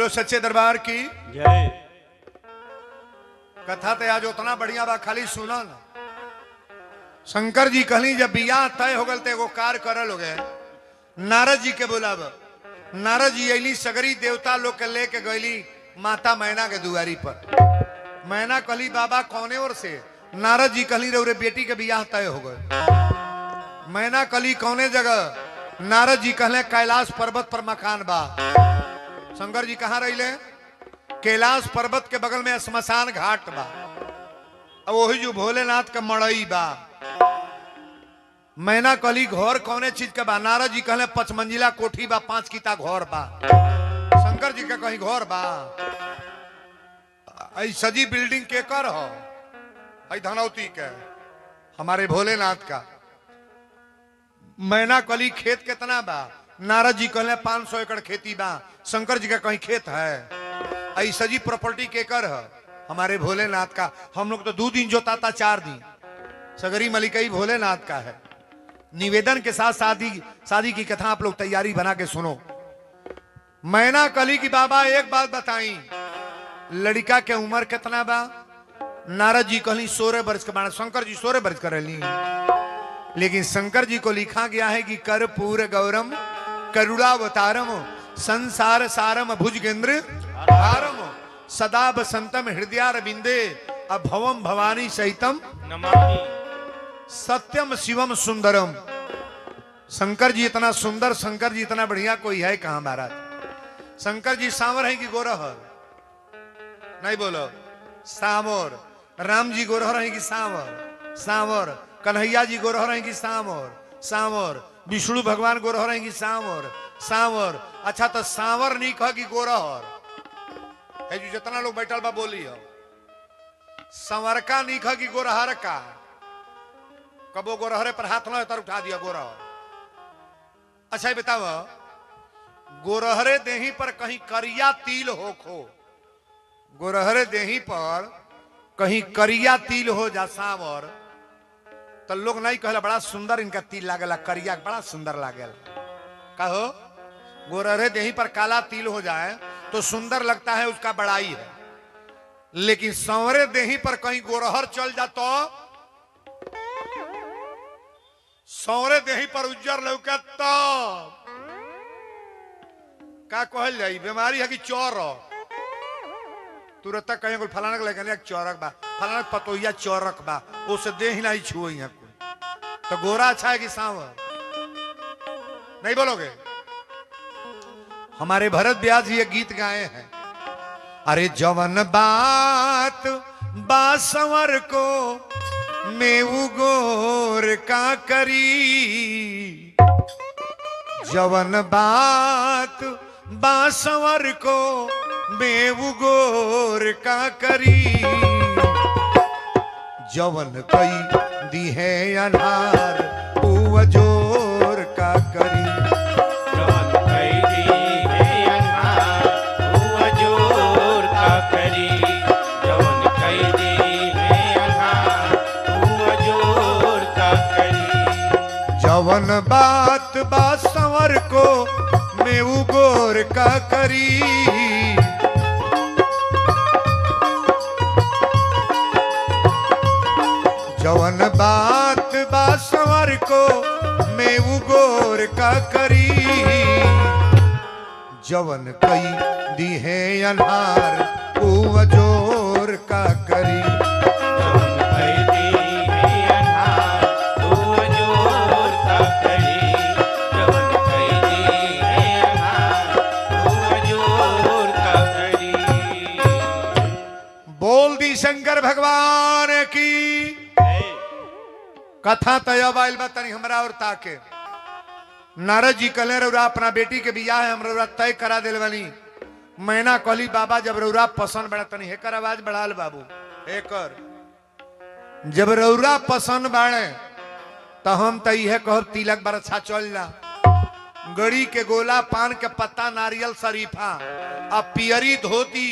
बोलो सच्चे दरबार की जय। कथा तो आज उतना बढ़िया बा, खाली सुना ना। शंकर जी कहली जब बियाह तय हो गल तो एगो कार करल हो गए, नारद जी के बोलब। नारद जी अली सगरी देवता लोग के लेके गईली माता मैना के दुआरी पर। मैना कहली बाबा कौने ओर से? नारद जी कहली रे बेटी के बियाह तय हो गए। मैना कहली कौने जगह? नारद जी कहले कैलाश पर्वत पर मकान बा। शंकर जी कहाँ रहिले? कैलाश पर्वत के बगल में श्मशान घाट बा, और वही जो भोलेनाथ का मड़ई बा। मैना कहली घर कौने चीज के बा? नारद जी कहले 5 मंजिला कोठी बा, 5 किता घर बा। शंकर जी का कहीं घर बा? आई सजी बिल्डिंग के कर हो? आई धनौती के हमारे भोलेनाथ का। मैना कहली खेत कितना बा? नारद जी कहले 500 एकड़ खेती बा। शंकर जी का कहीं खेत है? आई सजी प्रॉपर्टी के कर है? हमारे भोलेनाथ का। हम लोग तो 2 दिन जोताता 4 दिन। सगरी मलिकई भोलेनाथ का है। निवेदन के साथ शादी की कथा आप लोग तैयारी बना के सुनो। मैना कली की बाबा एक बात बताई, लड़का के उम्र कितना बा? नारद जी कहली 16 वर्ष के बा। शंकर जी 16 वर्ष करेली, लेकिन शंकर जी को लिखा गया है कि कर्पूर गौरम करुणावतारम संसार सारम भुजगेंद्र हारम सदा बसंतम हृदयारविंदे अभवम भवानी सहितम नमामि। सत्यम शिवम सुंदरम। शंकर जी इतना सुंदर, शंकर जी इतना बढ़िया कोई है कहां महाराज? शंकर जी सांवर है कि गोरहर? नहीं बोलो सांवर। राम जी गोरहर है कि सांवर? सांवर। कन्हैया जी गोरहर है कि सांवर? सांवर। विष्णु भगवान गोरहर है कि सांवर? सांवर। अच्छा तो सांवर नहीं कह कि गोरहर है? जो जितना लोग बैठल बा बोली हो। संवर का नहीं कह कि गोरहर का। कबो गोरहरे पर हाथ न तर उठा दिया गोरहर। अच्छा ये बताओ, गोरहरे देही पर कहीं करिया तिल हो खो, गोरहरे देही पर कहीं करिया तिल हो जा सांवर, तो लोग नहीं कहला बड़ा सुंदर इनका तिल लागेला, करिया बड़ा सुंदर लागेला। कहो गोरहरे देही पर काला तिल हो जाए तो सुंदर लगता है, उसका बड़ाई है। लेकिन सांवरे देही पर कहीं गोरहर चल जा तो सांवरे देही पर उज्जर लौका तो का कहल जाई? बीमारी है कि चौर तुरंत कहीं कोई फलाना लगे चौरक बा, फलाना पतोहिया चौरक बा, उसे दे ही नहीं छुओ यहाँ कोई। तो गोरा अच्छा है कि सांवर? नहीं बोलोगे? हमारे भरत व्यास जी एक गीत गाए हैं, अरे जवन बात बासवर को मेऊ गोर का करी, जवन बात बासवर को मेऊ गोर का करी, जवन कई दी है अनार पुआ जोर का करी। जवन कई दी है अनार पुआ जोर का करी, जवन कई दी है अनार पुआ जोर का करी, जवन बात बासवर को मेऊ गोर का करी, जवन बात बासवर को मेऊ गोर का करी, जवन कई दी है अनार पुआ जोर का करी। जवन कई दी है अनार पुआ जोर का करी, जवन कई दी है अनार पुआ जोर का करी। बोल दी शंकर भगवान की। कथा तय बाइल बा तनी हमरा और ताके। नारद जी कहले रउरा अपना बेटी के बियाह है हमरा तय करा दिल बनी। मैना कहली बाबा जब रउरा पसंद बड़ा तनी हेकर आवाज बढ़ाल बाबू हेकर, जब रउरा पसंद बाड़े तो हम तो यह कहब तिलक बरछा चल जा, गड़ी के गोला, पान के पत्ता, नारियल शरीफा, अब पियरी धोती।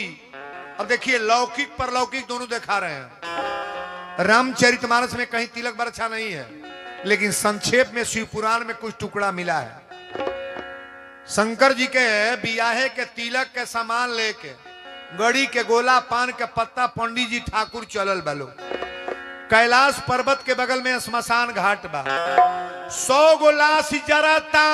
अब देखिए लौकिक पर लौकिक दोनों दिखा रहे हैं। रामचरितमानस में कहीं तिलक बरछा नहीं है, लेकिन संक्षेप में शिव पुराण में कुछ टुकड़ा मिला है। शंकर जी के बियाहे के तिलक के सामान लेके गड़ी के गोला पान के पत्ता पंडित जी ठाकुर चलल बलो। कैलाश पर्वत के बगल में श्मशान घाट बा। 100 गोलाश जरता।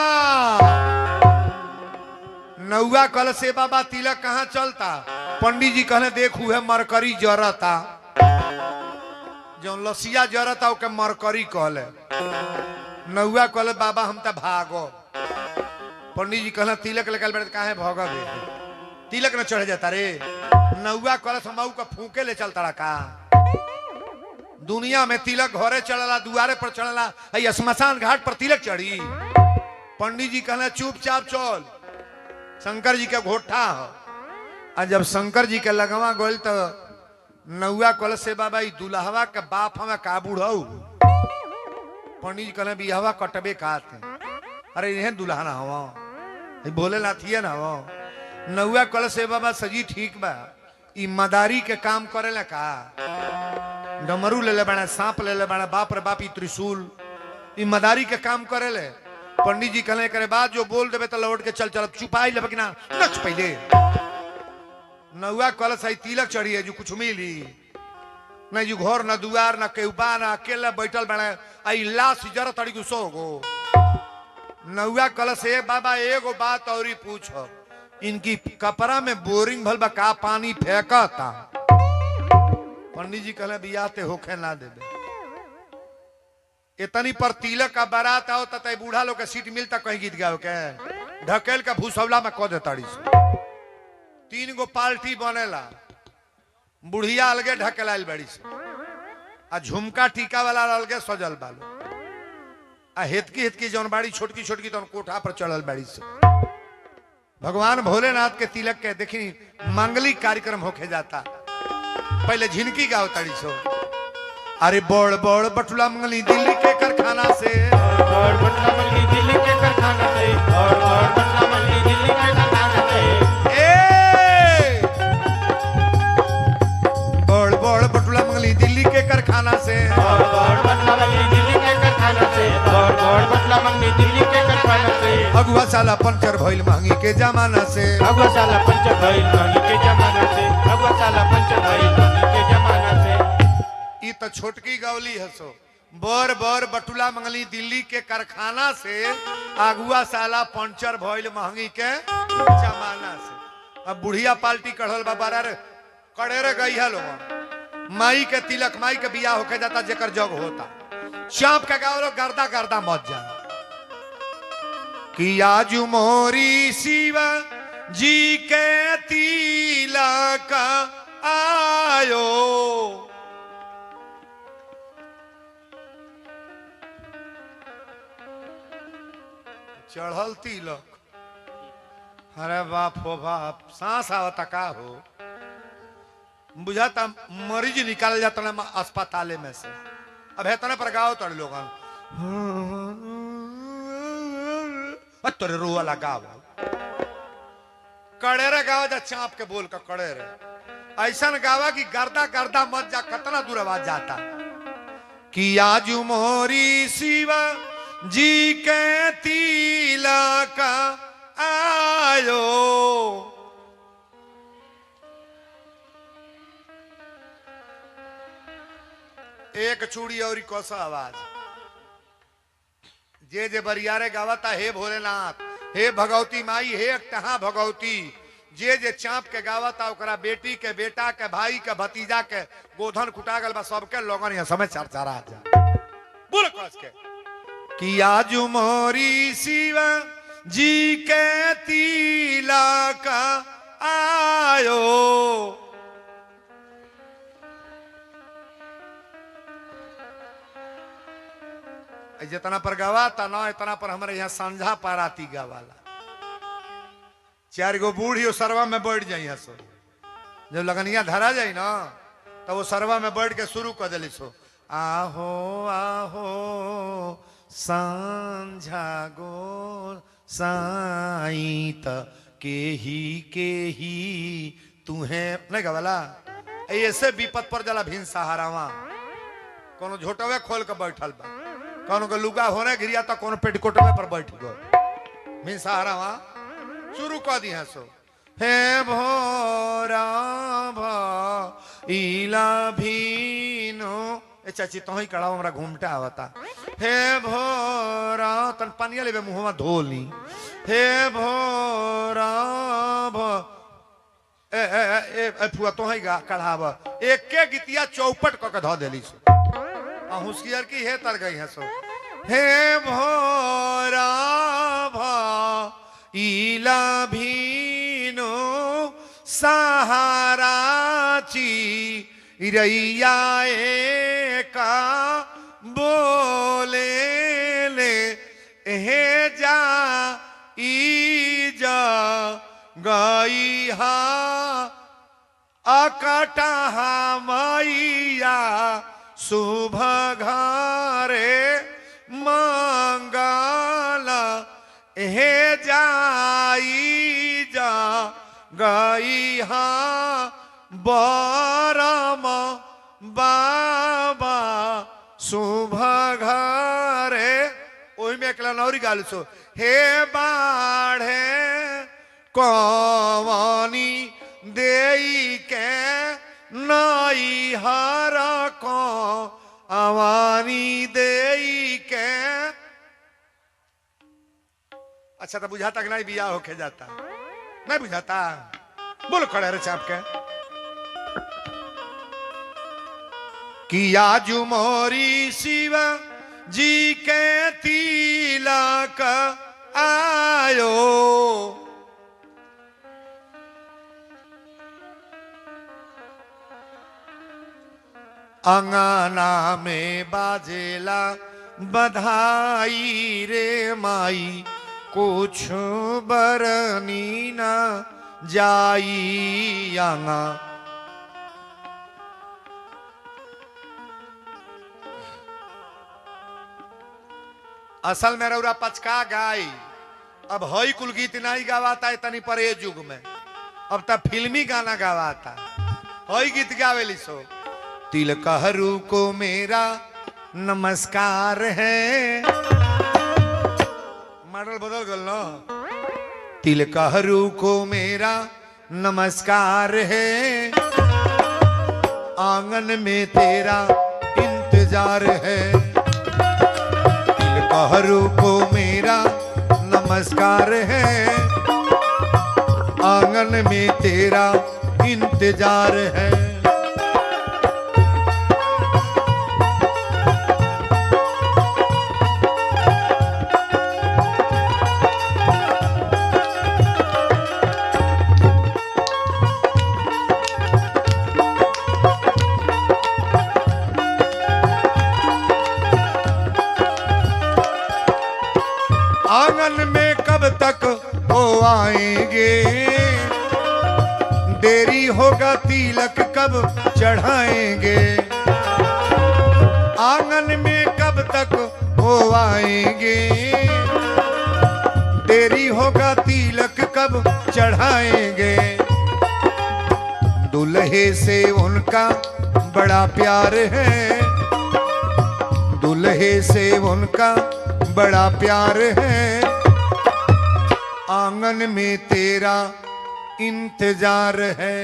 नौवा कल से बाबा तिलक कहाँ चलता? पंडित जी कहले देखू है मरकरी जरता। जो लसिया जरता ओके मरकरी कहले। नौवा कहले बाबा हम तो भागो। पंडित जी कहले तिलक लेकर बैठ काहे भागो बे? तिलक न चढ़ जाता रे। नौवा कहले समाऊ का फूके ले चलता का। दुनिया में तिलक घरे चढ़ला, दुआरे पर चढ़ला, श्मशान घाट पर तिलक चढ़ी। पंडित जी कहले चुपचाप चल, शंकर जी के घोटा हो। और जब शंकर जी के लगवा गोल तो नौवा कल से बाबा दुल्हवा के बाप हमें का बुढ़ऊ। पंडित जी कहले बिहवा कटबे काते। अरे यह दुल्हा ना हो, बोले लाथिए ना हो। नौवा कल से बाबा सजी ठीक बा, ई मदारी के काम करे ला का। डमरू ले ले बना, सांप ले ले बना, बाप रे बाप ई त्रिशूल, ई मदारी के काम करे ले। पंडित जी कहले करे बाद जो बोल देवे तो लौट के चल चल। चुपाई लेबे कि ना नच पहले। नौवा कल सही तिलक चढ़ी है जो कुछ मिली नहीं, जो घर न दुआर न केउबा न अकेला बैठल बना। आई लाश जरा तड़ी को 100 गो। नौवा कल से बाबा एगो बात और ही पूछो, इनकी कपड़ा में बोरिंग भल बा का पानी फेंकता? पंडित जी कहले बियाते होखे ना देबे। इतनी पर तिलक का बारात आओ तय बूढ़ा लोग के सीट मिलता कहीं गीत गाओ के ढकेल के भूसौला में कह देताड़ी। 3 गो पार्टी बनेला, बुढ़िया अलगे ढकेलाइल बड़ी से, आ झुमका टीका वाला अलगे सजल बालो, आ हेतकी हेतकी जौन बाड़ी छोटकी छोटकी तौन कोठा पर चढ़ल बाड़ी से। भगवान भोलेनाथ के तिलक के देखी मांगलिक कार्यक्रम होके जाता। पहले झिनकी गाओ ताड़ी सो। अरे बड़ बड़ बटुला मंगली दिल्ली के कारखाना से, बड़ बटुला मंगली दिल्ली के कारखाना से, बड़ बटुला मंगली दिल्ली के कारखाना से। बड़ बड़ बटुला मंगली दिल्ली के कारखाना से, बड़ बटुला मंगली दिल्ली के कारखाना से, बड़ बटुला मंगली दिल्ली के कारखाना से। अगुआ साला पंचर भइल महंगी के जमाना से, अगुआ साला पंचर भइल महंगी के जमाना से, अगुआ साला पंचर भइल महंगी के जमाना से। ई तो छोटकी गौली है सो। बर बर बटुला मंगली दिल्ली के कारखाना से, अगुआ साला पंचर भइल महंगी के जमाना से। अब बुढ़िया पार्टी कढ़ल बाबा रे कड़े रे गई है लोग। माई के तिलक, माई के बियाह होके जाता जेकर जग होता। चाप के गाँव लोग गर्दा गर्दा मत जा कि आज मोरी शिवा जी के तिलक आयो। चढ़ल तिलक, अरे बाप हो बाप, सांस आवता का हो, बुझाता मरीज निकाल जाता ना अस्पताले में से। अब है तना पर गाओ तड़ लोग तोरे रोआ लगाव कड़े रे गावा जा चाप के बोल का कड़े रे ऐसा गावा कि गर्दा गर्दा मत जा। कितना दूर आवाज जाता कि आज मोरी शिवा जी के तिलक आयो। एक चूड़ी और कोसा आवाज जे जे बरियारे गावता, हे भोलेनाथ, हे भगवती माई, हे अकटहा भगवती। जे जे चाप के गावता ओकरा बेटी के, बेटा के, भाई के, भतीजा के गोधन खुटा गल बा। सबके लोगन यहाँ समय चरचरा जा बोल कस के कि आज मोरी शिवा जी के तिलक आयो। जितना पर गवाता ना इतना पर हमारे यहाँ संझा पाराती गवाला। 4 गो बूढ़ी वो सरवा में बैठ जाइए सो। जब लगनिया धरा जाए ना तो वो सरवा में बैठ के शुरू कर दिली सो। आहो आहो संझा गो साईं के ही तुम्हें नहीं गवाला। ऐसे विपत पर जला भिन सहारावा कोनो झोटवे खोल के बैठल बा, कोनो के लुगा होने गिरिया तो कोनो पेटिकोटवे पर बैठ गो भिन सहारावा। शुरू कर दिया सो हे भोरा भइला भीनो ए चाची तो ही कड़ा हमरा घूमटा आवता हे भोरा तन पानिया लेबे मुंहवा धोली हे भोरा ए ए ए ए फुआ तो ही गा कढ़ाव एक के गीतिया चौपट क के ध देली सो आ हुसियार की हे तर गई है सो हे भोरा भइला भीनो सहाराची रैया का बोले ले हे जा ई जा गई हा अकटा मैया शुभ घरे मंगल हे जाई जा गई हा बरम बाबा शुभ घरे ओही में एकला नौरी गाल सो हे बाढ़े कवानी देई के नई हर को अवानी देई के अच्छा तो बुझाता कि नहीं बिया होके जाता नहीं बुझाता बोल खड़े रे चाप के किया जुमोरी शिव जी के तिलक आयो अंगना में बाजेला बधाई रे माई कुछ बरनी ना जाई आंगा असल में रौरा पचका गाई अब हई कुल गीत नहीं गावाता है तनी पर ये युग में अब तब फिल्मी गाना गावाता हई गीत गावेली सो तिलकहरू को मेरा नमस्कार है मॉडल बदल गल ना तिलकहरू को मेरा नमस्कार है आंगन में तेरा इंतजार है तिलकहरू को मेरा नमस्कार है आंगन में तेरा इंतजार है आंगन में कब तक हो आएंगे देरी होगा तिलक कब चढ़ाएंगे आंगन में कब तक हो आएंगे देरी होगा तिलक कब चढ़ाएंगे दुल्हे से उनका बड़ा प्यार है दुल्हे से उनका बड़ा प्यार है आंगन में तेरा इंतजार है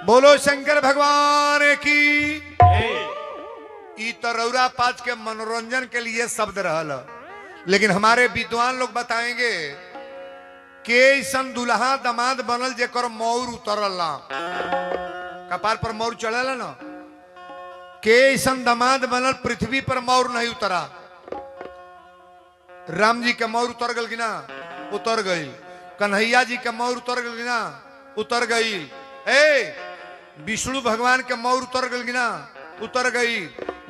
बोलो शंकर भगवान की ई तो रौरा पाँच के मनोरंजन के लिए शब्द रहल लेकिन हमारे विद्वान लोग बताएंगे के सन दुल्हा दामाद बनल जेकर मौर उतरल ना कपार पर मौर चढ़ल ना के सन दामाद बनल पृथ्वी पर मौर नहीं उतरा राम जी के मौर उतर गल कि ना उतर गई कन्हैया जी के मौर उतर गल कि ना उतर गई ए विष्णु भगवान के मौर उतर गल कि ना उतर गई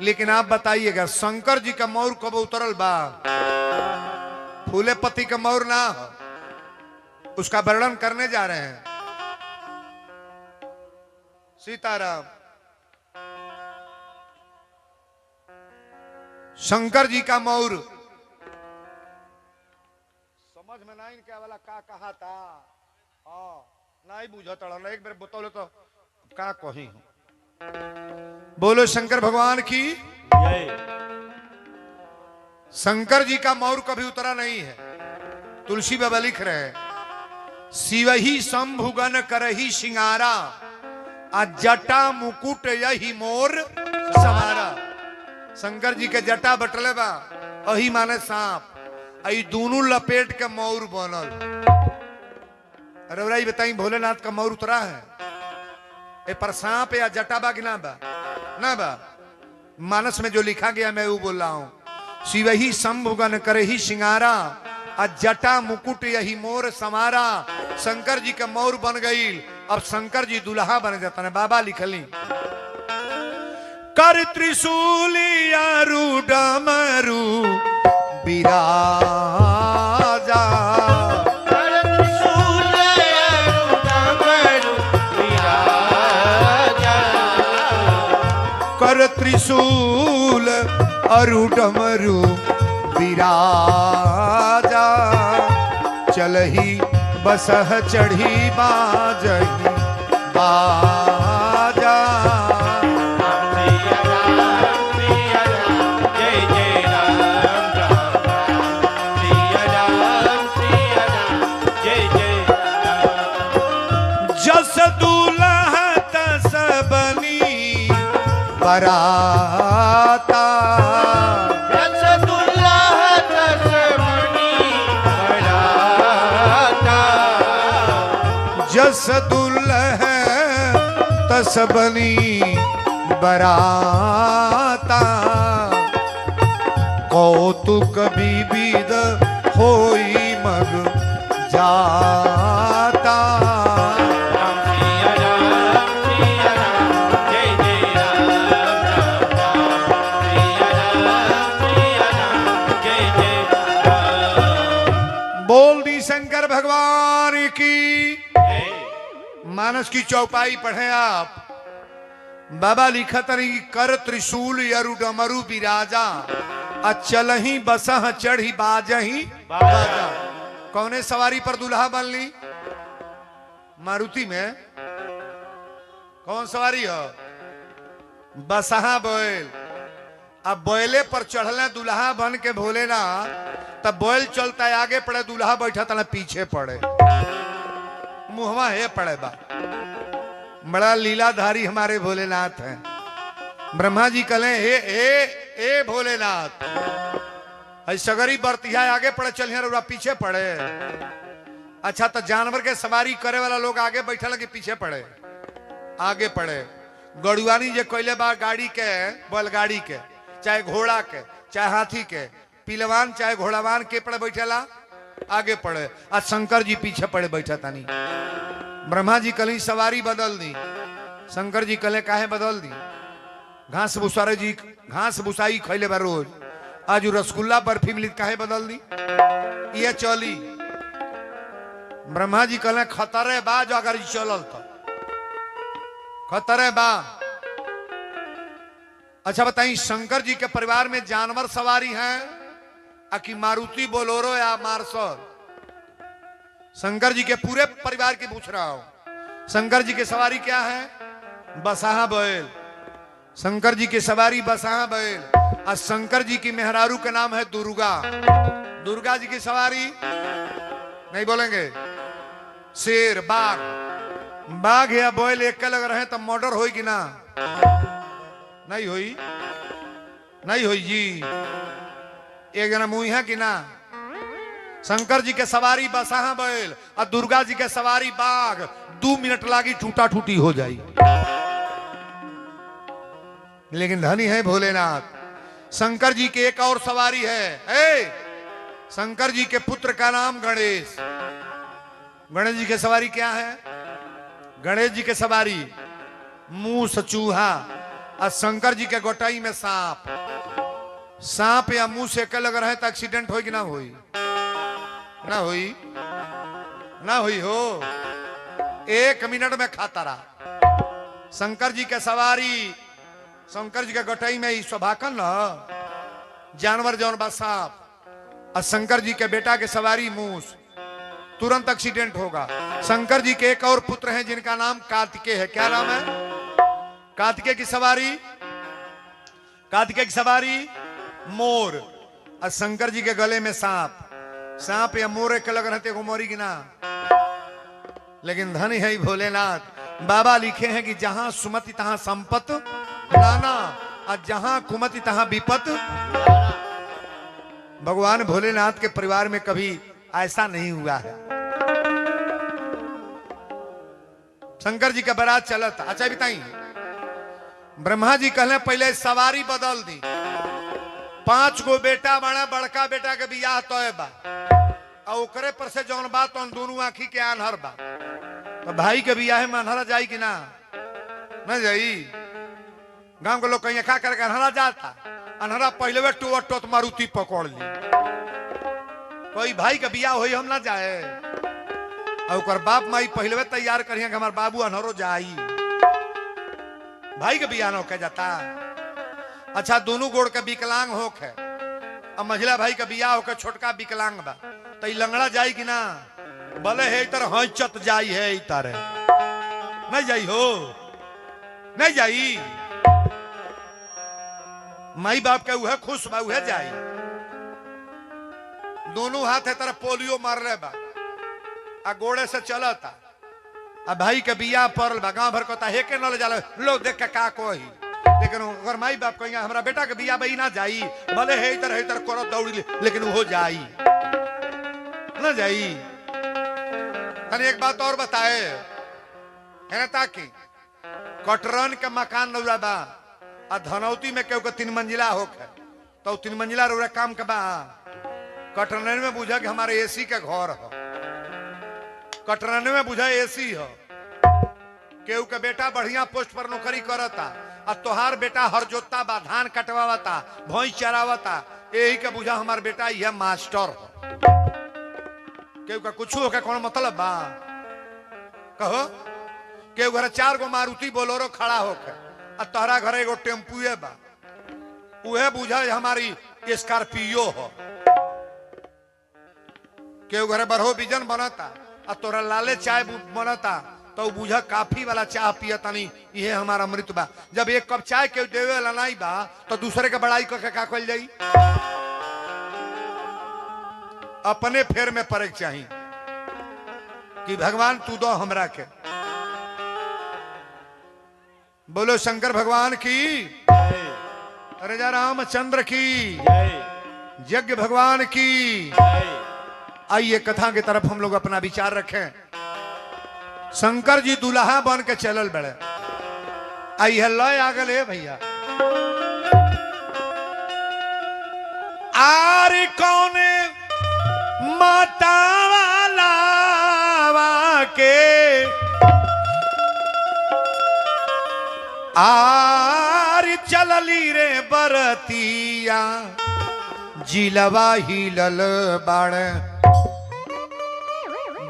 लेकिन आप बताइएगा शंकर जी का मौर कब उतरल बा फूले पति का मौर ना उसका वर्णन करने जा रहे हैं सीताराम शंकर जी का मौर समझ में नहीं क्या वाला का कहा था नहीं बुझत एक बार बतौले तो का कही हूं बोलो शंकर भगवान की शंकर जी का मौर कभी उतरा नहीं है तुलसी बाबा लिख रहे हैं शिवही शंभुगन करही सिंगारा आ जटा मुकुट यही मोर सवारा। शंकर जी के जटा बटले बा अही माने सांप आई दोनों लपेट के मौर बनल। अरे भाई बताई भोलेनाथ का मौर उतरा है ए पर सांप या जटा बा कि ना बा? ना बा। मानस में जो लिखा गया मैं वो बोल रहा हूं। शिवही शंभुगन करही सिंगारा आ जटा मुकुट यही मोर समारा। शंकर जी के मौर बन गई। अब शंकर जी दुल्हा बन जाता है। बाबा लिखली कर त्रिशूल यारू डमरू बिराजा। कर त्रिशूल अरु डमरू बिराजा। चलही बसह चढ़ी बाजही बाजा। जस दूल्हा तस बनी बराता। जस दुल्ह तस बनी बराता। कौतुक विविध होई मग जाता। बोल दी शंकर भगवान की। मानस की चौपाई पढ़े आप। बाबा लिखा तरी कर त्रिशूल यरु डमरू बिराजा आ चलही बसह चढ़ी बाजही बाजा। कौने सवारी पर दुल्हा बन ली? मारुति में कौन सवारी हो? बसहा बैल। अब बैले पर चढ़ले दुल्हा बन के भोलेना तब बैल चलता है आगे पड़े दुल्हा बैठा था पीछे पड़े मुहवा है पड़े बा। बड़ा लीलाधारी हमारे भोलेनाथ हैं। ब्रह्मा जी कले हे भोलेनाथ सगरी बरतिया आगे पड़े चलिए पीछे पड़े। अच्छा तो जानवर के सवारी करे वाला लोग आगे बैठे लगे पीछे पड़े आगे पड़े। गड़ुआनी जे कैले बा गाड़ी के बैलगाड़ी के चाहे घोड़ा के चाहे हाथी के पिलवान चाहे घोड़ावान के पड़े बैठेला आगे पड़े। आज शंकर जी पीछे पड़े बैठा तानी। ब्रह्मा जी कल सवारी बदल दी। शंकर जी कले काहे बदल दी? घास भूसारे जी घास भूसाई खैले बा रोज। आज रसगुल्ला बर्फी मिली काहे बदल दी? ये चली। ब्रह्मा जी कले खतरे बा जो अगर चलल तो खतरे बा। अच्छा बताइए शंकर जी के परिवार में जानवर सवारी हैं कि मारुति बोलोरो या मार्शल? शंकर जी के पूरे परिवार की पूछ रहा हूं। शंकर जी की सवारी क्या है? बसहा बैल। शंकर जी की सवारी बसहा बैल। और शंकर जी की मेहरारू का नाम है दुर्गा। दुर्गा जी की सवारी नहीं बोलेंगे शेर बाघ। बाघ या बैल एक लग रहे तो मर्डर होई कि ना? नहीं होई नहीं होई जी। एक जना मुई है कि ना? शंकर जी के सवारी बसहा बैल और दुर्गा जी के सवारी बाघ। 2 मिनट लागी टूटा टूटी हो जाई। लेकिन धनी है भोलेनाथ। शंकर जी की एक और सवारी है। शंकर जी के पुत्र का नाम गणेश। गणेश जी की सवारी क्या है? गणेश जी के सवारी मूस चूहा और शंकर जी के गोटाई में सांप। सांप या मुंह से लग रहे तो एक्सीडेंट हो कि ना होई? ना होई ना हुई हो। 1 मिनट में खाता रहा। शंकर जी के सवारी शंकर जी के गटई में ही स्वभाकन न जानवर जौन बा सांप। और शंकर जी के बेटा के सवारी मूस। तुरंत एक्सीडेंट होगा। शंकर जी के एक और पुत्र हैं जिनका नाम कार्तिकेय है। क्या नाम है? कार्तिकेय की सवारी कार्तिकेय की सवारी मोर। और शंकर जी के गले में सांप। सांप या मोर एक लग रहते को मोरी की ना लेकिन धन है ही भोलेनाथ। बाबा लिखे हैं कि जहां सुमति तहां संपत लाना और जहां कुमति तहां विपत। भगवान भोलेनाथ के परिवार में कभी ऐसा नहीं हुआ है। शंकर जी का बारात चला था। अच्छा बताइए, ब्रह्मा जी कहले पहले सवारी बदल दी। 5 गो बेटा बड़ा, बड़का बेटा के बियाह तय बा और ओकरे पर से जौन बात तो दोनों आंखी के आन्हर बा, तो भाई के बियाह में अनहरा जाई कि ना? न जाई। गांव के लोग कहीं खा करके अनहरा जाता। अनहरा पहले वे टोट मारुति पकड़ ली। कोई भाई का बियाह होई हम ना जाए और बाप माई पहले वे तैयार करिए कि हमार बाबू अनहरो जाई। भाई के बियाह न होके जाता। अच्छा दोनों गोड़ के विकलांग होके अब महिला भाई का बियाह होके छोटका विकलांग बा, तो लंगड़ा जाई कि ना? भले है इतर हचत जाई है इतर नहीं जाई हो, नहीं जाई। माई बाप के उहे खुश बा, उहे जाई। दोनों हाथ है तरह पोलियो मार रहे बा आ गोड़े से चलता। आ भाई के बियाह पड़ल बा, गांव भर को हे के न ले जाला लोग देख के का कोई। लेकिन अगर माई बाप कहेंगे हमारा बेटा के बियाह बही ना जाई, भले है इतर करो दौड़ी, लेकिन वो जाई ना जाई। तने एक बात और बताए है ना, ताकि कटरन के मकान नौरा बा आ धनौती में केहू के 3 मंजिला होके, तो 3 मंजिला रौरा काम के बा। कटरन में बुझा कि हमारे एसी के घर हो, कटरन में बुझा एसी हो। केहू के बेटा बढ़िया पोस्ट पर नौकरी करता आ तोहार बेटा हर जोता बा, धान कटवावता, भैंस चरावता, यही के बुझा हमार बेटा यह मास्टर हो। केहू का कुछ हो के कौन मतलब बा? कहो केहू घर 4 गो मारुति बोलेरो खड़ा होके आ तोहरा घर एगो टेम्पुए बा, उहे बुझा हमारी स्कॉर्पियो हो। केहू घर बरहो बिजन बनता आ तोरा लाले चाय बनता, तो बुझा काफी वाला चाय पियतानी, ये हमारा अमृत बा। जब एक कप चाय के देवे वाला नहीं बा, तो दूसरे के बड़ाई करके का कल जाई? अपने फेर में पड़े चाहिए कि भगवान तू दो हमरा के। बोलो शंकर भगवान की, राजा रामचंद्र की, यज्ञ भगवान की। आइए कथा की तरफ हम लोग अपना विचार रखें। शंकर जी दुल्हा बन के चलल बड़े। आई है लय आ गए भैया। आर कौने माता वाला के आर चलली रे बरतिया, जिलवा हिलल बाड़।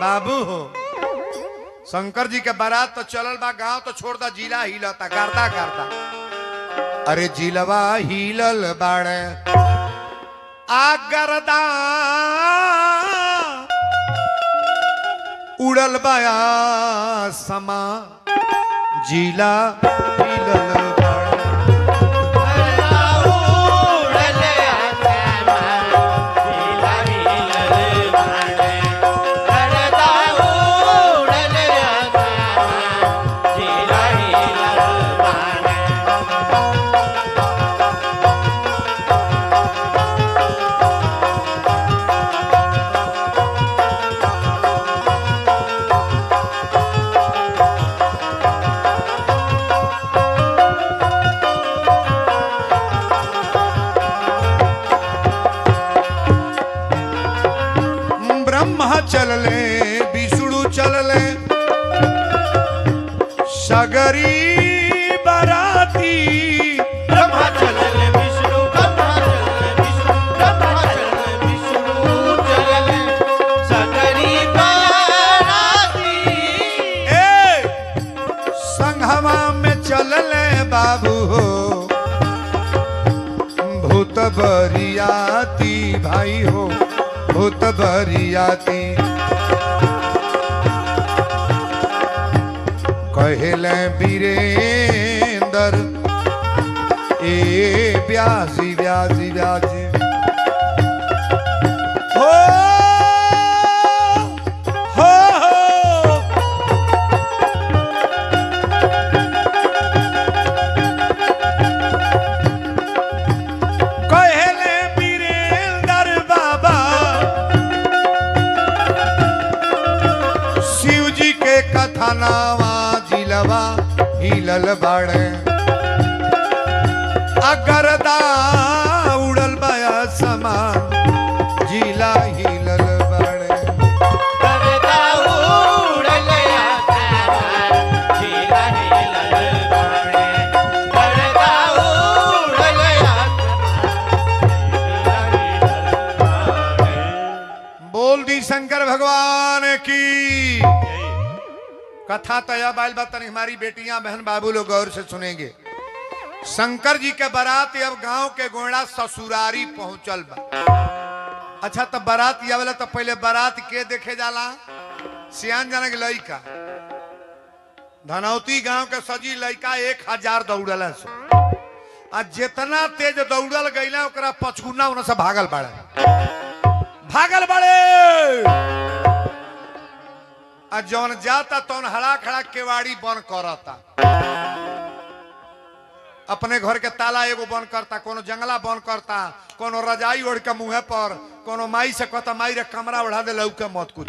बाबू हो शंकर जी के बारात तो चलल बा, गांव तो छोड़ दा, जिला हिलता करता करता। अरे जिलवा हिलल बाड़े आगरदा उड़ल बाया समा, जिला हिलल चलले, विष्णु चलले, सगरी बराती। ब्रह्मा चलले विष्णु, ब्रह्मा चलले विष्णु, ब्रह्मा चलले विष्णु चलले, सगरी बराती। संघवा में चलले बाबू हो भूत बरियाती, भाई हो भूत बरियाती। कहले वीरेंद्र ए व्यासी व्यासी व्यासी हो जिलवा हिलल बाड़े अगरदा उड़ल बाया समान जिला हिलल बाड़े करता उड़ल आसमान जिला हिलल बाड़े करता उड़ल आसमान जिला हिलल बाड़े। बोल दी शंकर भगवान की। कथा तया बाल बतन हमारी बेटियां बहन बाबू लोग गौर से सुनेंगे। शंकर जी के बारात अब गांव के गोड़ा ससुरारी पहुंचल बा। अच्छा तब बारात आवेला तो पहले बारात के देखे जाला सियान जाने के लइका धनौती गांव के सजी लइका 1000 दौड़ल सो आ जितना तेज दौड़ल गईला ओकरा पछुना उन से भागल बड़े आ जौन जाता तौन हड़ा खड़ा केवाड़ी बंद करता अपने घर के ताला एगो बंद करता कोनो जंगला बंद करता कोनो रजाई ओढ़ के मुंह पर कोनो माई से कहता माई रे कमरा ओढ़ा दे लौके मत कुछ।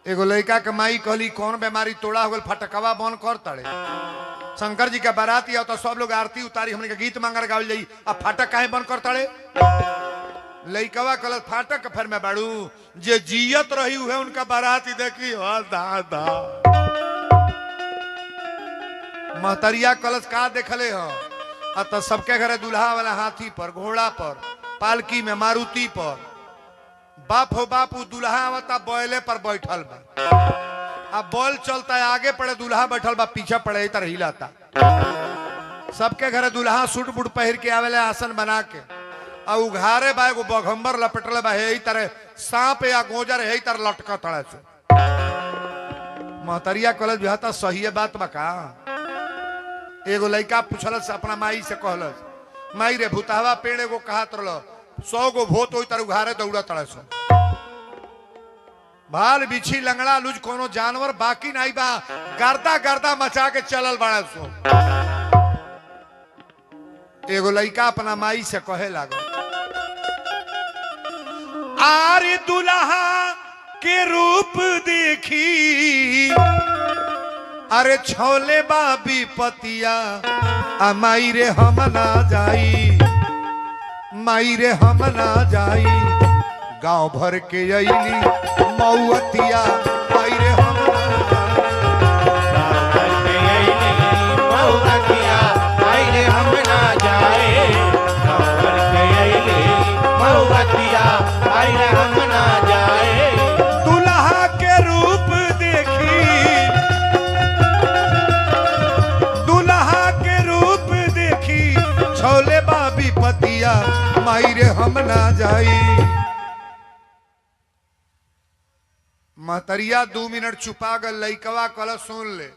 एगो लड़का के माई कहली कौन बीमारी तोड़ा हो गल फटकवा बंद कर तड़े। शंकर जी के बाराती आओ तो सब लोग आरती उतारी हमने के गीत मांगर गावल जाई अब फाटक काहे बंद कर तड़े। लइकवा कहल फाटक के फेर में बाड़ू जे जियत रही है उनका बाराती देखी हो दादा महतरिया कलश का देखले हो तो सबके घरे दुल्हा वाला हाथी पर घोड़ा पर पालकी में मारुति पर बाप हो बापू दुल्हा आवता बैले पर बैठल बा अब बॉल चलता है आगे पड़े दुल्हा बैठल बा पीछे पड़े इधर हिलाता। सबके घरे दुल्हा सूट बूट पहन के आवेले आसन बना के और उघारे बा एगो बघम्बर लपेटले बा यही तरह सांप या गोजर यही तरह लटका तड़े से। महतरिया कॉलेज भी हता सही बात बा का। एगो लड़का पूछलस अपना माई से कहलस माई रे भूतावा पेड़ एगो कहत रहल 100 गो भूत ओई तरह उघारे दौड़ा तड़े से भाल बिछी लंगड़ा लूज कोनो जानवर बाकी नहीं बा गर्दा गर्दा मचा के चलल बड़ा सो। एगो लड़का अपना माई से कहे लागल आरे दुल्हा के रूप देखी अरे छोले बाबी पतिया आ माई रे हम ना जाई माई रे हम ना जाई गांव भर के अइली मऊअतिया माई रे हम ना जाई दुल्हा के रूप देखी दुल्हा के रूप देखी छोले बाबी पतिया माई रे हम ना जाई। महतरिया 2 मिनट छुपा गल लइकवा कल सुन ले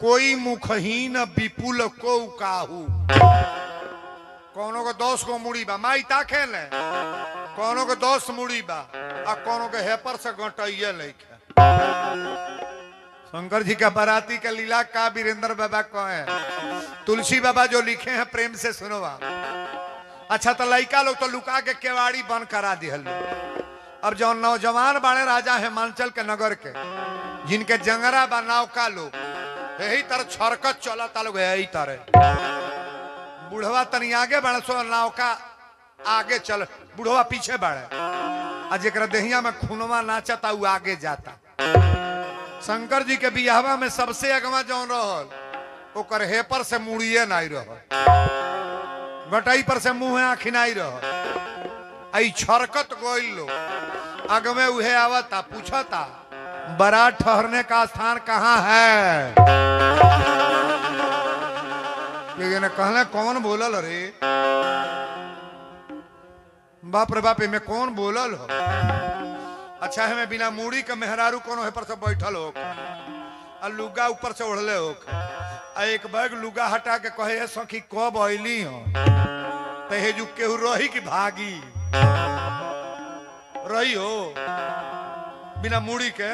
कोई मुखहीन विपुल को काहू कोनो को 10 को मुड़ी बा माई ताखे ले कोनो को 10 मुड़ी बा आ कोनो के हेपर से गटइए लइके। शंकर जी का बाराती का लीला का वीरेंद्र बाबा कहे तुलसी बाबा जो लिखे हैं प्रेम से सुनो आप। अच्छा तो लइका लोग तो लुका के केवाड़ी बंद करा दिहल। अब जो नौजवान बाड़े राजा हिमांचल के नगर के जिनके जंगरा बा नौका लोग यही तरह छरकत चलता लोग यही तरह बुढ़वा तनी आगे बढ़े सो नौका आगे चल बुढ़वा पीछे बढ़े आ जेकरा देहिया में खूनवा नाचता वो आगे जाता। शंकर जी के बियाहवा में सबसे अगवा जौन रहल ओकर हेपर से मुड़िए नहीं रहल गटाई पर से मुंह आँखी नहीं रहल आई छरकत गोइल लो अगमे उहे आवता पूछता बारात ठहरने का स्थान कहाँ है। लेकिन कहले कौन बोलल रे बाप रे बाप में कौन बोलल हो। अच्छा है मैं बिना मूड़ी के मेहरारू कोनो है पर से बैठल हो आ लुगा ऊपर से ओढ़ले हो आ एक बैग लुगा हटा के कहे सखी कब अइली हो ते जो केहू रही की भागी रही हो बिना मूड़ी के।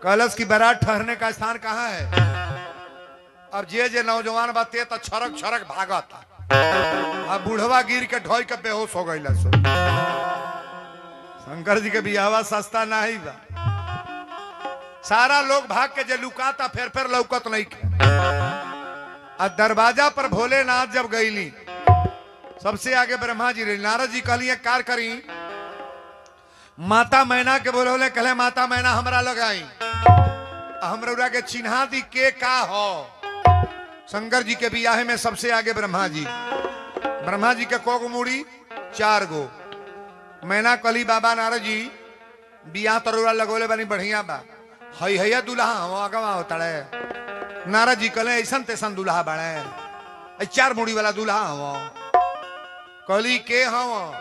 कलश की बारात ठहरने का स्थान कहाँ है। अब जे नौजवान बाते तो छरक छरक भागता अब बुढ़वा गिर के ढोई के बेहोश हो गई। शंकर जी के बियाहवा सस्ता नहीं बा सारा लोग भाग के जे लुकाता फिर लौकत नहीं के। आ दरवाजा पर भोलेनाथ जब गईली, सबसे आगे ब्रह्मा जी रही। नारद जी कहलिए कार करी, माता मैना के बोले कहले माता मैना हमरा लगाई, हमरा के चिन्हा दी के का हो। शंकर जी के बियाहे में सबसे आगे ब्रह्मा जी। ब्रह्मा जी के कोगो मूड़ी 4 गो। मैना कली बाबा नारद जी बियाह तरुआ लगोले बनी बढ़िया बा, हई हैया दुल्हा हो अगवा होता है। नारद जी कहले ऐसन तैसन दुल्हा बने, 4 मुड़ी वाला दुल्हा हो। कहली के हो?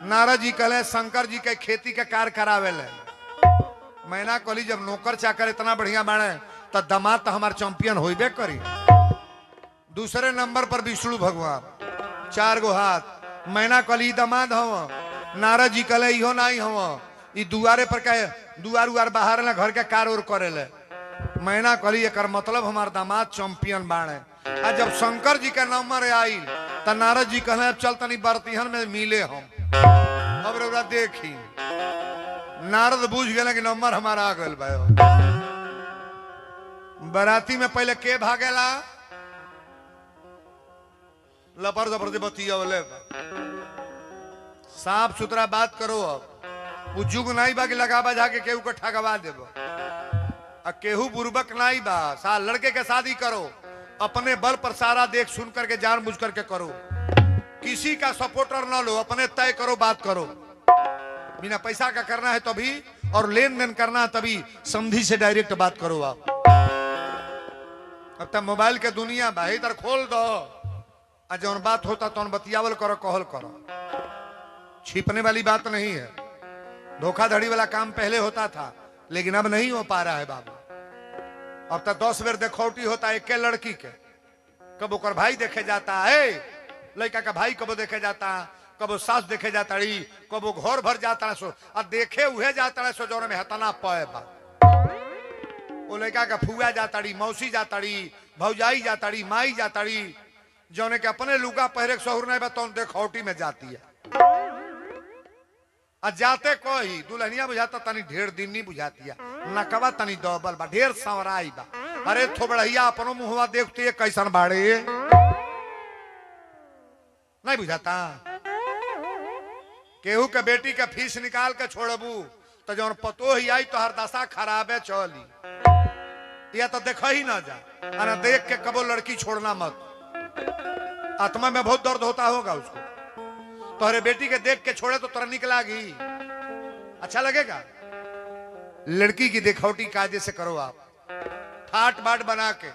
नारद जी कहले शंकर जी के खेती के कार्य करावे ले। मैना कहली जब नौकर चाकर इतना बढ़िया बाड़े तो दामाद तो हमार चैंपियन होइबे करी। दूसरे नंबर पर विष्णु भगवान, 4 गो हाथ। मैना कहली दामाद हो। नारद जी कहले इहो नहीं हो, ई दुआरे पर कहे दुआर उआर बाहर ना घर के कार उर करे ले। मैना कहली एकर मतलब हमार दामाद चैंपियन बाड़े। आ जब शंकर जी के नंबर आई तो नारद जी कहले चल तनी बरतिहन में मिले हम। अब रउरा देखी नारद बूझ गए कि नंबर हमारा आ गल बा। बराती में पहले के भागेला? लपर जबर बतिया साफ सुथरा बात करो। अब वो जुग नहीं बा कि लगा बजा के केहू को ठगवा देबो। आ केहू बुर्बक नहीं बा। सा लड़के के शादी करो अपने बल पर, सारा देख सुन करके जानबूझ करके करो, किसी का सपोर्टर ना लो, अपने तय करो, बात करो। बिना पैसा का करना है तभी, और लेन देन करना है तभी समझी से डायरेक्ट बात करो। आप अब तक मोबाइल के दुनिया बा, इधर खोल दो, जौन बात होता तो बतियावल करो, कहल करो। छिपने वाली बात नहीं है। धोखाधड़ी वाला काम पहले होता था, लेकिन अब नहीं हो पा रहा है बाबू। अब तक 10 बेर देखौटी होता है एक लड़की के। कब ओकर भाई देखे जाता है, लड़का का भाई कबो देखे जाता, कबो सास देखे जाता, कबो घर भर जाता सो, और देखे उहे जाता सो जौन में हतना पए बा। वो लड़का का फुआ जाता, मौसी जाता, भौजाई जाता, माई जाता, जौने के अपने लुगा पहरे शहर नहीं बा तो देखौटी में जाती है। आ जाते कोई दुल्हनिया बुझाता तनी ढेर दिन नहीं बुझाती है, नकवा तनी डबल बा, ढेर सवराई बा। अरे थोबड़िया अपनो मुहवा देखते कैसन बाड़े नहीं बुझाता। केहू के बेटी के फीस निकाल के छोड़बू तो जौन पतो ही आई तो हर दशा खराबे चली, या तो देख ही ना जा। अरे देख के कबो लड़की छोड़ना मत, आत्मा में बहुत दर्द होता होगा उसको। तो अरे बेटी के देख के छोड़े तो तुरंत निकलागी, अच्छा लगेगा? लड़की की देखौटी कायदे से करो आप, ठाट बाट बना के।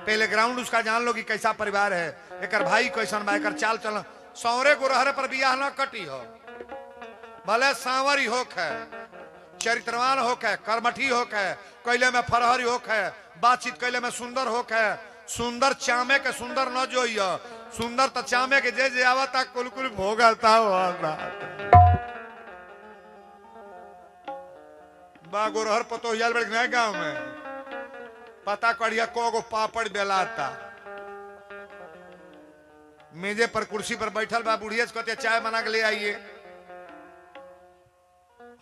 पहले ग्राउंड उसका जान लो कि कैसा परिवार है, एक भाई कैसन बा, एक चाल चलन। सौरे गुरहरे पर बियाह ना कटी हो, भले सांवरी होक है, चरित्रवान होक है, कर्मठी होक है, कैले में फरहरी होक है, बातचीत कैले में सुंदर होक है। सुंदर चामे के सुंदर न जो सुंदर तो चामे के जे आवता कुल कुल भोगता बा। गुरहर पतो बड़ गांव में पता करिया को पापड़ बेलाता, मेजे पर कुर्सी पर बैठल बा। बुढ़िया कहते चाय बना के ले आइए।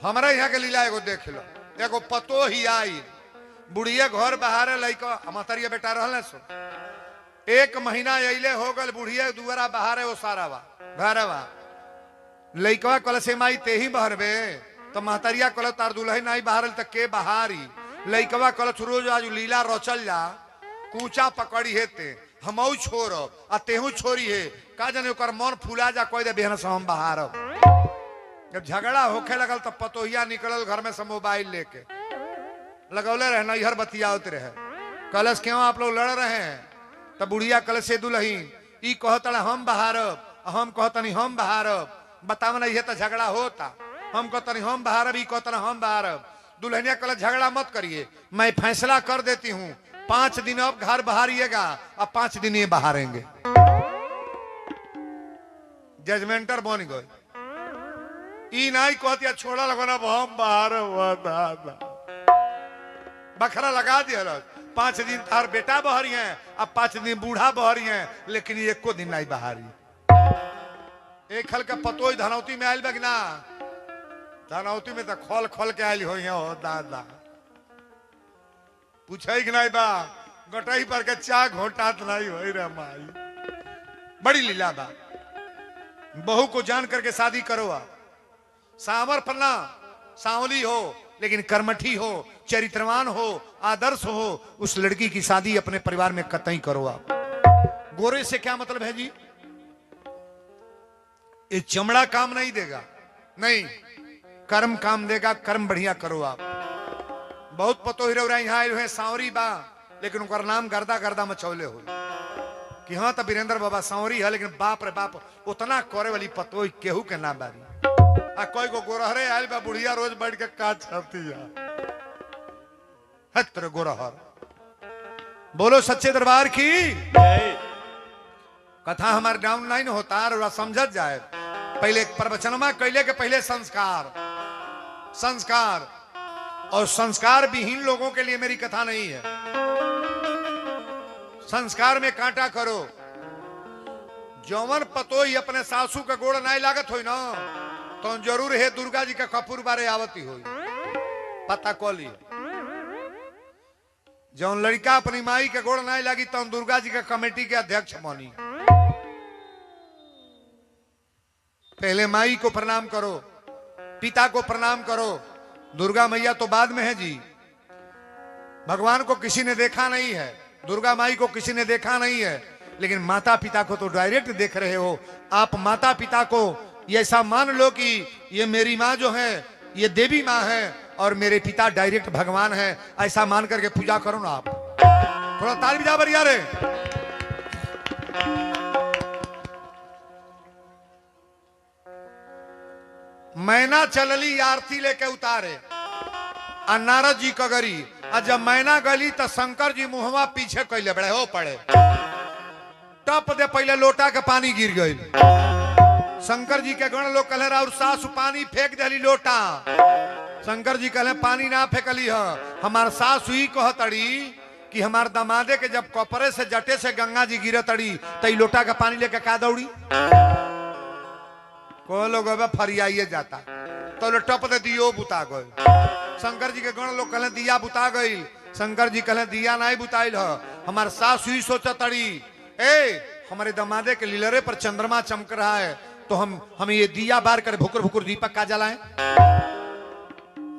हमारा यहाँ के लीला एगो देख लो, एगो पतो ही आई, बुढ़िया घर बहारे लइका मतरिया बेटा रहल सो। 1 महीना अइले हो गल, बुढ़िया दुआरा बहारे वो सारा बा घरवा। लइकवा कल से माई ते ही बहरबे, तो महतरिया कल तार दुल्ही नहीं बहारल त के बहारी। लइकवा कल रोज आज लीला रचल जा, कूचा पकड़ी हेते हमऊ छोड़ आ तेहू छोरी है का जाने ओकर मन फुला जा, कोई दे बेहन से हम बहारब। जब झगड़ा होखे लगल तो पतोहिया निकलल घर में से मोबाइल लेके, लगौले रहे नैहर बतियावत रहे। कलश क्यों आप लोग लड़ रहे हैं? तो बुढ़िया कलश से दुल्हीन ई कहता हम बहारब, हम कहतनी हम बहारब। बताव नहीं है तो झगड़ा होता, हम कहतनी हम बहारब, ई कहता हम बहारब। दुल्हनिया कलश झगड़ा मत करिए, मैं फैसला कर देती हूँ, 5 दिन अब घर बहारिएगा, अब 5 दिन ये बहारेंगे। जजमेंटर बन गए। ई नहीं कहती छोड़ा लगो ना हम बाहर बखरा लगा दिया। 5 दिन तार बेटा बहरी है, अब 5 दिन बूढ़ा बहरी है, लेकिन एको दिन नहीं बहारी। एक हल का पतो धनौती में आयल बा कि ना? धनौती में तो खोल खोल के आयल हो दादा। पूछे कि नहीं बा गटई पर के चा घोटात नहीं हो रे माई। बड़ी लीला बा। बहू को जान करके शादी करो आप। सांवर पन्ना सांवली हो लेकिन कर्मठी हो, चरित्रवान हो, आदर्श हो, उस लड़की की शादी अपने परिवार में कतई करो आप। गोरे से क्या मतलब है जी? ये चमड़ा काम नहीं देगा, नहीं कर्म काम देगा। कर्म बढ़िया करो आप। बहुत पतो ही रहा यहाँ आए सांवरी बा लेकिन उनका नाम गर्दा गर्दा मचौले हो कि हाँ तो वीरेंद्र बाबा सांवरी है लेकिन बाप रे बाप उतना करे वाली पतो केहू के नाम बारी। आ कोई को गोरहरे आयल बा बुढ़िया रोज बैठ के काट छापती है तेरे गोरहर। बोलो सच्चे दरबार की। कथा हमारे डाउन लाइन होता और समझ जाए। पहले प्रवचनमा कैले के पहले संस्कार, संस्कार और संस्कार विहीन लोगों के लिए मेरी कथा नहीं है। संस्कार में कांटा करो। जौवन पतो ही अपने सासू का गोड़ नहीं लागत हो ना तो जरूर है दुर्गा जी का कपूर बारे आवती हो पता कोली। जौन लड़का अपनी माई के गोड़ नहीं लगी तो दुर्गा जी का कमेटी के अध्यक्ष बनी। पहले माई को प्रणाम करो, पिता को प्रणाम करो। दुर्गा मैया तो बाद में है जी। भगवान को किसी ने देखा नहीं है, दुर्गा माई को किसी ने देखा नहीं है, लेकिन माता पिता को तो डायरेक्ट देख रहे हो आप। माता पिता को ये ऐसा मान लो कि ये मेरी माँ जो है ये देवी माँ है और मेरे पिता डायरेक्ट भगवान है, ऐसा मान करके पूजा करो ना आप। थोड़ा ताली बजा बढ़िया रे। मैना चलली आरती लेके उतारे आ नारद जी कगरी। आ जब मैना गली तो शंकर जी मुहवा पीछे कैले बड़े हो पड़े। टप दे पहले लोटा के पानी गिर गई। शंकर जी के गण लोग कहले और सासु पानी फेंक दली लोटा। शंकर जी कहले पानी ना फेंकली है, हमार सासु ही कहतड़ी कि हमार दमादे के जब कपड़े से जटे से गंगा जी गिरत तड़ी तो लोटा का पानी लेके का दौड़ी। को लोग फरियाइए जाता तो टप दे दियो बुता गए। शंकर जी के गण लोग कहले दिया बुता गई। शंकर जी कहले दिया नहीं बुताइल है, हमार सासु ही सोचा तड़ी ए हमारे दमादे के लीलरे पर चंद्रमा चमक रहा है तो हम ये दिया बार कर भुकुर भुकुर दीपक का जलाएं।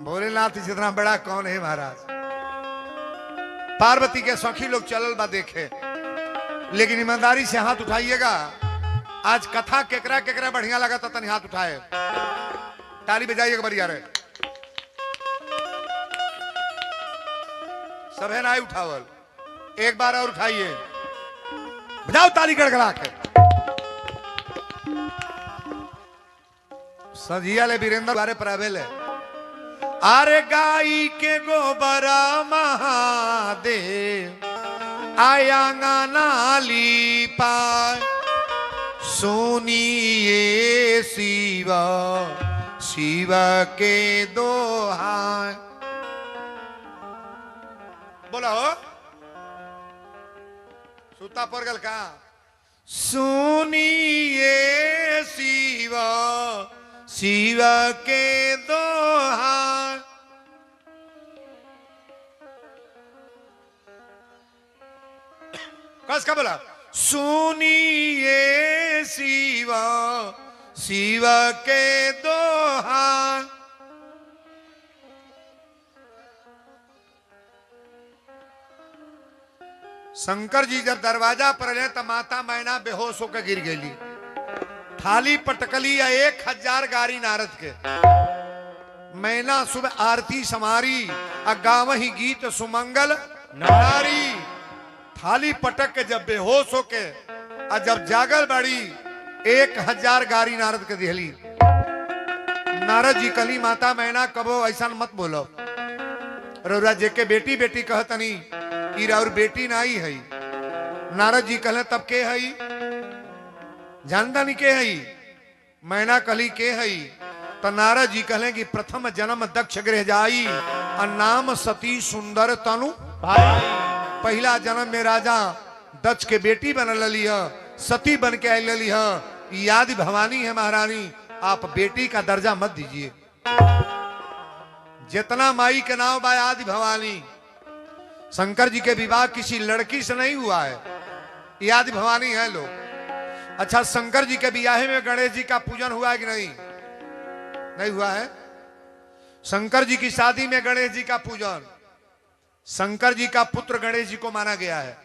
भोलेनाथ जितना बड़ा कौन है महाराज। पार्वती के सखी लोग चलल बा देखे, लेकिन ईमानदारी से हाथ उठाइएगा। आज कथा केकरा केकरा बढ़िया लगा तो तनी हाथ उठाए, ताली बजाइएगा बढ़िया रे। सबे ना उठावल, एक बार और उठाइए, बजाओ ताली गड़गड़ा के। सजिया ले वीरेंद्र बारे प्रावेल है। अरे गाई के गोबर महादेव आया नाली पाए सुनिए शिवा शिवा के दोहाय। बोलो सूता पर गल का सुनिए शिवा शिवा के दोहाय। कस का बोला सुनिए शिवा शिवा के दोहाय। शंकर जी जब दरवाजा पर ले तो माता मैना बेहोश होकर गिर गई। थाली पटकली या 1000 गारी नारद के। मैना सुबह आरती समारी गाँव ही गीत सुमंगल नारी। थाली पटक के जब बेहोश होके जब जागल बड़ी 1000 गारी नारद के दिहली। नारद जी कली माता मैना कबो ऐसा मत बोलो, रौरा जेके बेटी बेटी कहतनी ई और बेटी नहीं है। नारद जी कहले तब के है जानता नहीं के है। मैना कली के है तो नारद जी कहले कि प्रथम जन्म दक्ष गृह जाई और नाम सती सुंदर तनु भाई। पहला जन्म में राजा दक्ष के बेटी बन लली है, सती बन के आई लली है। याद भवानी है महारानी, आप बेटी का दर्जा मत दीजिए। जितना माई के नाम बा आदि भवानी, शंकर जी के विवाह किसी लड़की से नहीं हुआ है, ये आदि भवानी है लोग। अच्छा, शंकर जी के विवाह में गणेश जी का पूजन हुआ है कि नहीं? नहीं हुआ है। शंकर जी की शादी में गणेश जी का पूजन, शंकर जी का पुत्र गणेश जी को माना गया है,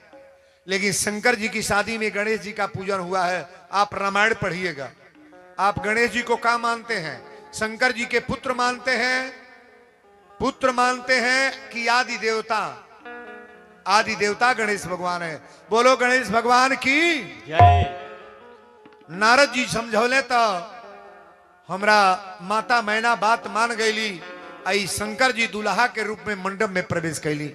लेकिन शंकर जी की शादी में गणेश जी का पूजन हुआ है। आप रामायण पढ़िएगा, आप गणेश जी को क्या मानते हैं? शंकर जी के पुत्र मानते हैं, पुत्र मानते हैं कि आदि देवता? आदि देवता गणेश भगवान है। बोलो गणेश भगवान की जय। नारद जी समझौले तो हमरा माता मैना बात मान गईली। आई शंकर जी दुल्हा के रूप में मंडप में प्रवेश कैली।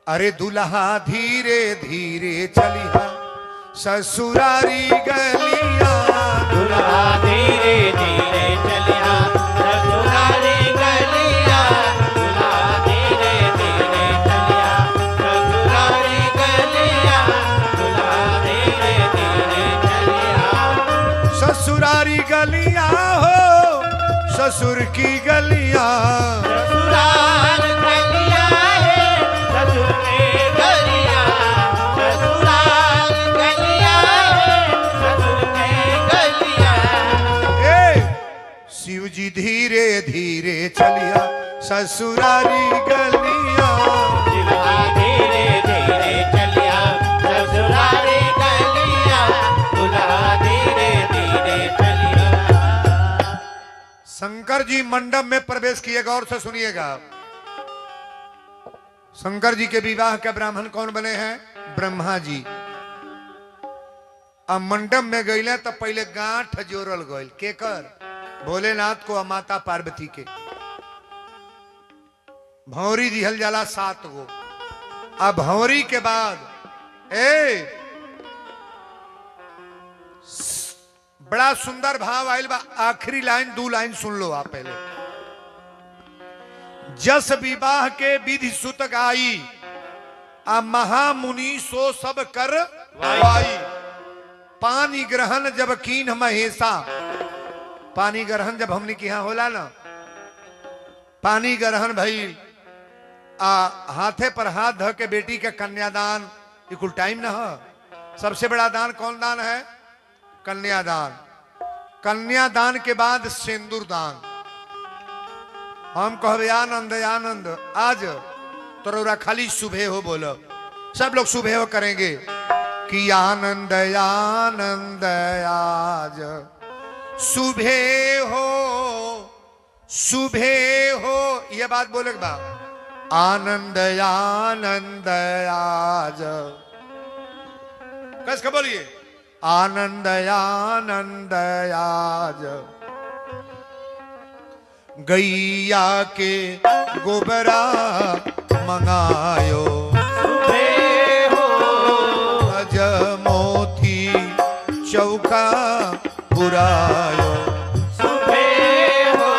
अरे दुल्हा धीरे धीरे चलिहा ससुरारी गलिया, दुल्हा धीरे धीरे चलिया ससुरारी गलिया, दुल्हा धीरे धीरे चलिया ससुरारी गलिया, दुल्हा धीरे धीरे चलिया। ससुरारी गलिया हो ससुर की गलिया, ससुराल गलिया है ससुर की गलिया, ससुराल गलिया है ससुर की गलिया। शिव जी धीरे धीरे चलिया ससुरारी गलिया, दुल्हा धीरे धीरे चलिया ससुरारी गलिया, दुल्हा धीरे धीरे चलिया। शंकर जी मंडप में प्रवेश किए, गौर से सुनिएगा। शंकर जी के विवाह के ब्राह्मण कौन बने हैं? ब्रह्मा जी। अब मंडप में गईले तो पहले गांठ जोड़ल गईल, केकर? भोलेनाथ को और माता पार्वती के। भौरी दिहल जाला 7 गो। अब भौरी के बाद बड़ा सुंदर भाव आयल बा। आखिरी लाइन 2 लाइन सुन लो आप पहले। जस विवाह के विधि सुत गाई, आ महामुनि सो सब कर वाई। पानी ग्रहण जब कीन महेशा, पानी ग्रहण जब हमने की यहां होला ना, पानी ग्रहण भइल, आ हाथे पर हाथ धो के बेटी के कन्यादान, ये कुल टाइम ना हो। सबसे बड़ा दान कौन दान है? कन्यादान। कन्यादान के बाद सिंदूर दान। हम कहबे आनंद आनंद, आज तोरा खाली सुबह हो बोलो, सब लोग सुबह हो करेंगे कि आनंद आनंद आज सुबह हो, सुबह हो। ये बात बोले बा, आनंद आनंद आज। कस के बोलिए, आनंद आनंद आज। गैया के गोबरा मंगायो, सुबह हो अज मोती चौका पुरायो। सुबह हो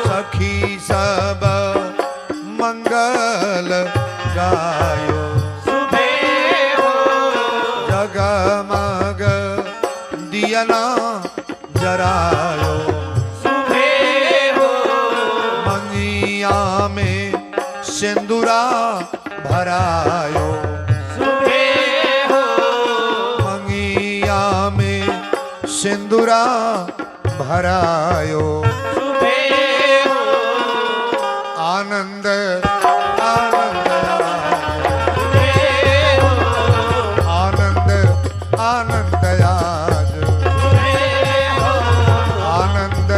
सखी सब मंगल गायो, सुबह हो जगमग दियना जरायो। सुबह हो मंगिया में सिंदूरा भरायो, सुबह हो मंगिया में सिंदूरा भरायो। सुबह हो आनंद आनंद सुबह हो आनंद आनंद आज, सुबह हो आनंद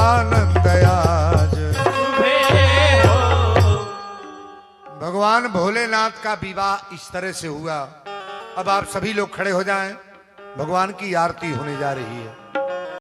आनंद आज। सुबह हो। भगवान भोलेनाथ का विवाह इस तरह से हुआ। अब आप सभी लोग खड़े हो जाएं, भगवान की आरती होने जा रही है।